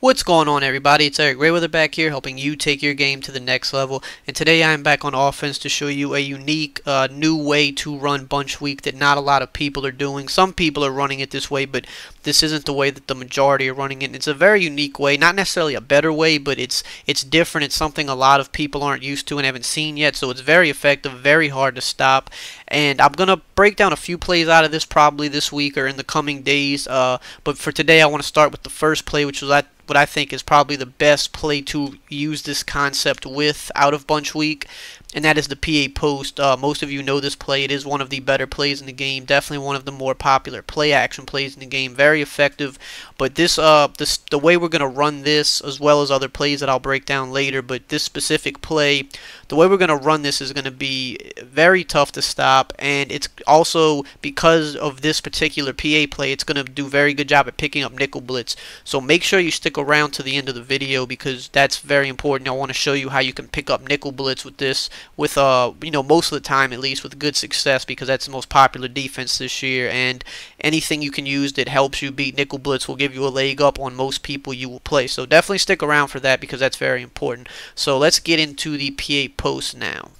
What's going on, everybody? It's EricRayweather back here, helping you take your game to the next level. And today I'm back on offense to show you a unique new way to run bunch week that not a lot of people are doing. Some people are running it this way, but this isn't the way that the majority are running it. It's a very unique way, not necessarily a better way, but it's different. It's something a lot of people aren't used to and haven't seen yet, so it's very effective, very hard to stop. And I'm going to break down a few plays out of this probably this week or in the coming days. But for today, I want to start with the first play, which was what I think is probably the best play to use this concept with out of bunch week, and that is the PA post. Most of you know this play. It is one of the better plays in the game, definitely one of the more popular play action plays in the game, very effective. But the way we're going to run this, as well as other plays that I'll break down later, but this specific play, the way we're going to run this is going to be very tough to stop, and it's also, because of this particular PA play, it's going to do a very good job at picking up Nickel Blitz. So make sure you stick around to the end of the video, because that's very important. I want to show you how you can pick up Nickel Blitz with this, with most of the time at least, with good success, because that's the most popular defense this year, and anything you can use that helps you beat Nickel Blitz will give you a leg up on most people you will play. So definitely stick around for that, because that's very important. So let's get into the PA post now.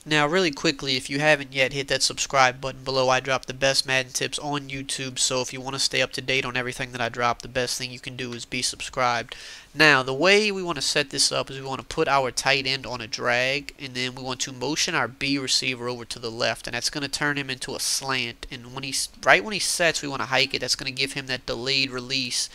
Now, really quickly, if you haven't yet, hit that subscribe button below. I drop the best Madden tips on YouTube, so if you want to stay up to date on everything that I drop, the best thing you can do is be subscribed. Now, the way we want to set this up is we want to put our tight end on a drag, and then we want to motion our B receiver over to the left, and that's going to turn him into a slant. And right when he sets, we want to hike it. That's going to give him that delayed release.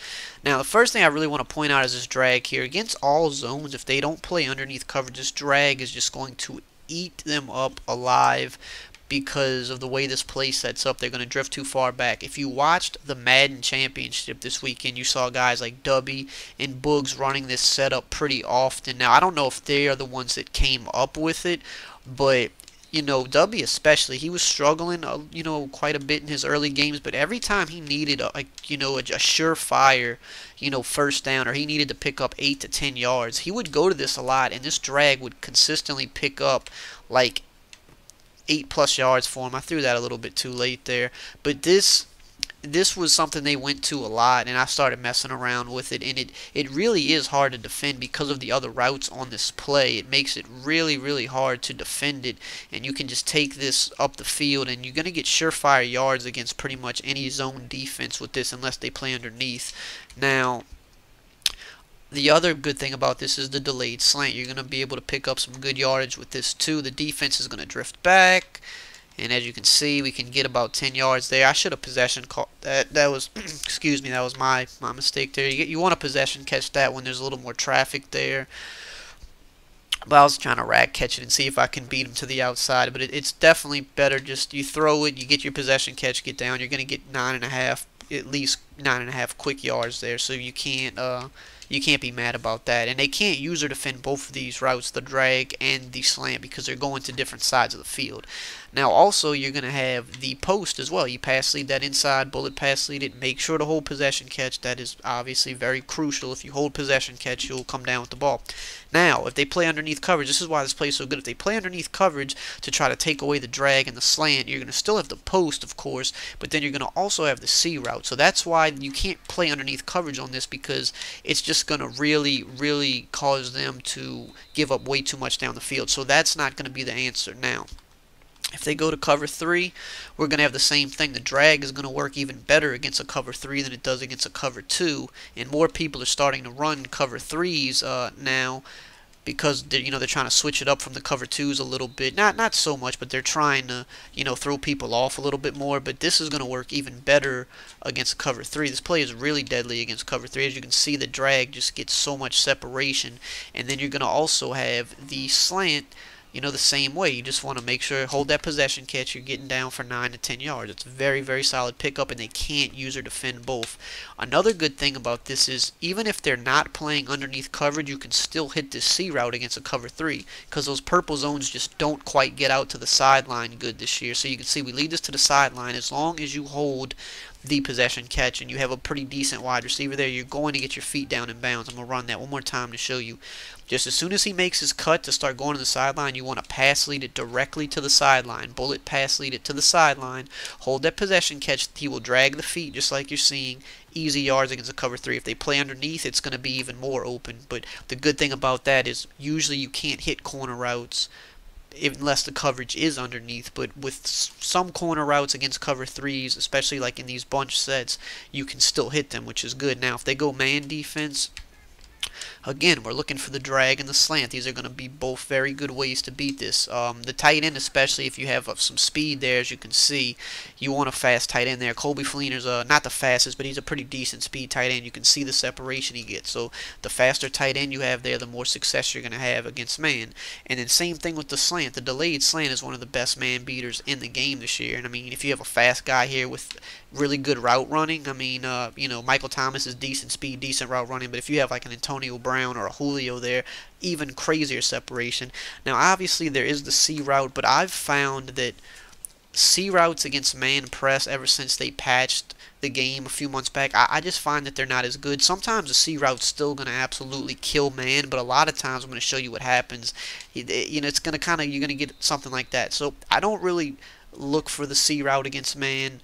Now, the first thing I really want to point out is this drag here. Against all zones, if they don't play underneath coverage, this drag is just going to eat them up alive because of the way this play sets up. They're going to drift too far back. If you watched the Madden Championship this weekend, you saw guys like Dubby and Boogs running this setup pretty often. Now, I don't know if they are the ones that came up with it, but Dubby especially, he was struggling, quite a bit in his early games, but every time he needed a surefire, first down, or he needed to pick up 8 to 10 yards, he would go to this a lot, and this drag would consistently pick up like 8+ yards for him. I threw that a little bit too late there, but this was something they went to a lot, and I started messing around with it, and it really is hard to defend because of the other routes on this play. It makes it really, really hard to defend it, and you can just take this up the field, and you're going to get surefire yards against pretty much any zone defense with this, unless they play underneath. Now, the other good thing about this is the delayed slant. You're going to be able to pick up some good yardage with this too. The defense is going to drift back, and as you can see, we can get about 10 yards there. I should have possession caught that. That was, excuse me, that was my mistake there. You want a possession catch that when there's a little more traffic there. But I was trying to rack catch it and see if I can beat him to the outside. But it's definitely better just you throw it, you get your possession catch, get down. You're going to get 9.5, at least 9.5 quick yards there. So you can't be mad about that. And they can't use or defend both of these routes, the drag and the slant, because they're going to different sides of the field. Now, also, you're going to have the post as well. You pass lead that inside, bullet pass lead it. Make sure to hold possession catch. That is obviously very crucial. If you hold possession catch, you'll come down with the ball. Now, if they play underneath coverage, this is why this play is so good. If they play underneath coverage to try to take away the drag and the slant, you're going to still have the post, of course, but then you're going to also have the C route. So that's why you can't play underneath coverage on this, because it's just going to really, really cause them to give up way too much down the field. So that's not going to be the answer. Now, if they go to cover 3, we're going to have the same thing. The drag is going to work even better against a cover 3 than it does against a cover 2. And more people are starting to run cover 3s now, because they're trying to switch it up from the cover 2s a little bit. Not so much, but they're trying to throw people off a little bit more. But this is going to work even better against cover 3. This play is really deadly against cover 3. As you can see, the drag just gets so much separation, and then you're going to also have the slant the same way. You just want to make sure, hold that possession catch, you're getting down for 9 to 10 yards. It's a very, very solid pickup, and they can't use or defend both. Another good thing about this is, even if they're not playing underneath coverage, you can still hit this C route against a cover 3, because those purple zones just don't quite get out to the sideline good this year. So you can see we lead this to the sideline. As long as you hold the possession catch and you have a pretty decent wide receiver there, you're going to get your feet down in bounds. I'm going to run that one more time to show you. Just as soon as he makes his cut to start going to the sideline, you want to pass lead it directly to the sideline. Bullet pass lead it to the sideline. Hold that possession catch. He will drag the feet just like you're seeing. Easy yards against a cover 3. If they play underneath, it's going to be even more open. But the good thing about that is usually you can't hit corner routes unless the coverage is underneath, but with some corner routes against cover 3s, especially like in these bunch sets, you can still hit them, which is good. Now if they go man defense, again, we're looking for the drag and the slant. These are going to be both very good ways to beat this. The tight end, especially if you have some speed there, as you can see, you want a fast tight end there. Colby Fleener's not the fastest, but he's a pretty decent speed tight end. You can see the separation he gets. So the faster tight end you have there, the more success you're going to have against man. And then same thing with the slant. The delayed slant is one of the best man beaters in the game this year. And I mean, if you have a fast guy here with really good route running, I mean, you know, Michael Thomas is decent speed, decent route running, but if you have like an Antonio Brown or a Julio there, even crazier separation. Now obviously there is the C route, but I've found that C routes against man press ever since they patched the game a few months back, I just find that they're not as good. Sometimes the C route's still going to absolutely kill man, but a lot of times I'm going to show you what happens. You know, it's going to kind of, you're going to get something like that. So I don't really look for the C route against man.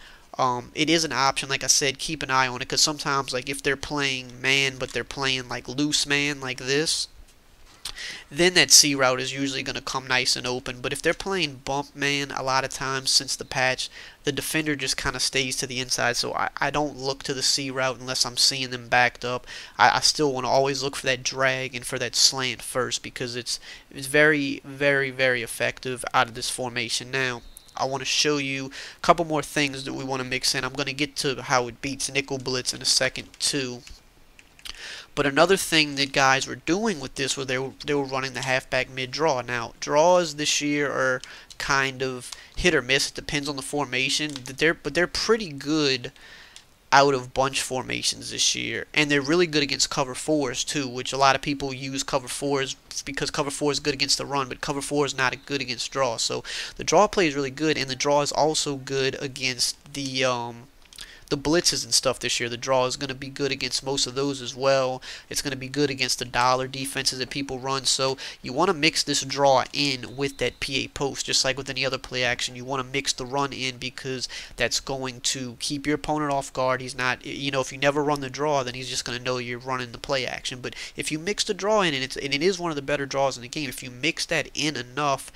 It is an option, like I said, keep an eye on it, because sometimes, like, if they're playing man, but they're playing, like, loose man, like this, then that C route is usually going to come nice and open. But if they're playing bump man, a lot of times since the patch, the defender just kind of stays to the inside, so I don't look to the C route unless I'm seeing them backed up. I still want to always look for that drag and for that slant first, because it's very, very, very effective out of this formation. Now, I want to show you a couple more things that we want to mix in. I'm going to get to how it beats Nickel Blitz in a second too. But another thing that guys were doing with this was they were running the halfback mid-draw. Now, draws this year are kind of hit or miss. It depends on the formation. But they're pretty good out of bunch formations this year, and they're really good against cover 4s too, which a lot of people use cover 4s because cover 4 is good against the run, but cover 4 is not good against draw. So the draw play is really good, and the draw is also good against the blitzes and stuff this year. The draw is going to be good against most of those as well. It's going to be good against the dollar defenses that people run. So you want to mix this draw in with that PA post, just like with any other play action. You want to mix the run in because that's going to keep your opponent off guard. He's not, you know, if you never run the draw, then he's just going to know you're running the play action. But if you mix the draw in, and it is one of the better draws in the game, if you mix that in enough,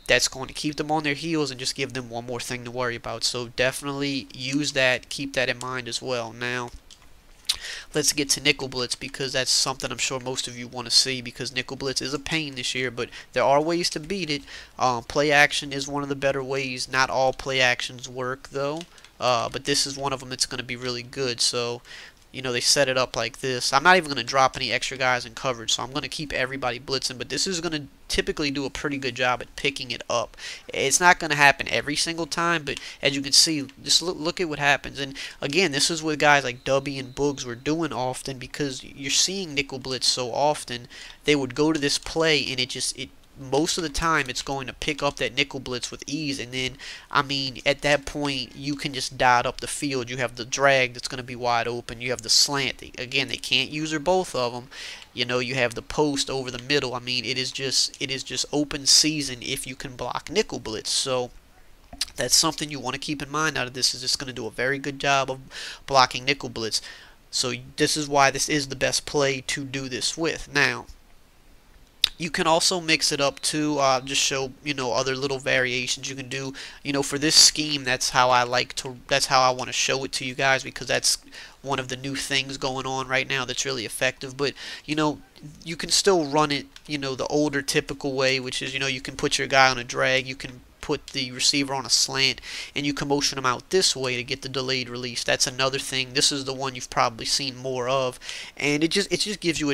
that's going to keep them on their heels and just give them one more thing to worry about. So definitely use that, keep that in mind as well. Now, let's get to Nickel Blitz, because that's something I'm sure most of you want to see, because Nickel Blitz is a pain this year, but there are ways to beat it. Play action is one of the better ways. Not all play actions work though, but this is one of them that's going to be really good. So, you know, they set it up like this. I'm not even going to drop any extra guys in coverage, so I'm going to keep everybody blitzing, but this is going to typically do a pretty good job at picking it up. It's not going to happen every single time, but as you can see, just look at what happens. And again, this is what guys like Dubby and Boogs were doing often, because you're seeing Nickel Blitz so often. They would go to this play, and most of the time it's going to pick up that Nickel Blitz with ease, and then, I mean, at that point you can just dot up the field. You have the drag that's going to be wide open. You have the slant. Again, they can't use or both of them. You know, you have the post over the middle. I mean, it is just open season if you can block Nickel Blitz. So that's something you want to keep in mind out of this. Is it's going to do a very good job of blocking Nickel Blitz. So this is why this is the best play to do this with. Now, you can also mix it up too, just show, you know, other little variations you can do. You know, for this scheme, that's how I want to show it to you guys, because that's one of the new things going on right now that's really effective. But, you know, you can still run it, you know, the older typical way, which is, you know, you can put your guy on a drag, you can put the receiver on a slant, and you can motion them out this way to get the delayed release. That's another thing. This is the one you've probably seen more of, and it just gives you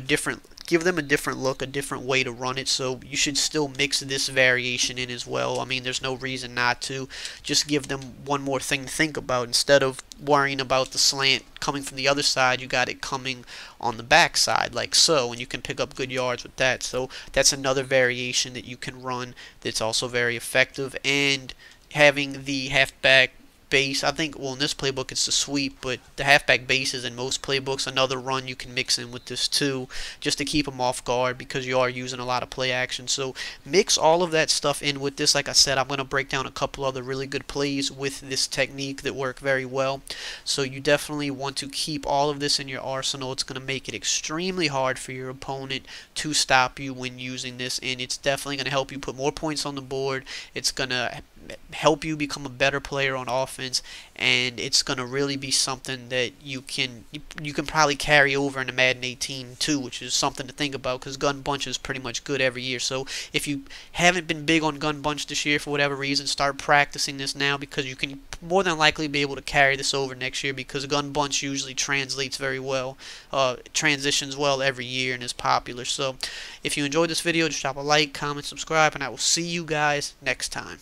give them a different look, a different way to run it. So you should still mix this variation in as well. I mean, there's no reason not to. Just give them one more thing to think about. Instead of worrying about the slant coming from the other side, you got it coming on the back side like so, and you can pick up good yards with that. So that's another variation that you can run that's also very effective. And having the halfback base. I think, well, in this playbook it's the sweep, but the halfback base is in most playbooks. Another run you can mix in with this too, just to keep them off guard because you are using a lot of play action. So mix all of that stuff in with this. Like I said, I'm going to break down a couple other really good plays with this technique that work very well. So you definitely want to keep all of this in your arsenal. It's going to make it extremely hard for your opponent to stop you when using this, and it's definitely going to help you put more points on the board. It's going to help you become a better player on offense, and it's going to really be something that you can probably carry over into Madden 18 too, which is something to think about because gun bunch is pretty much good every year. So if you haven't been big on gun bunch this year for whatever reason, start practicing this now because you can more than likely be able to carry this over next year because gun bunch usually translates very well, transitions well every year and is popular. So if you enjoyed this video, just drop a like, comment, subscribe, and I will see you guys next time.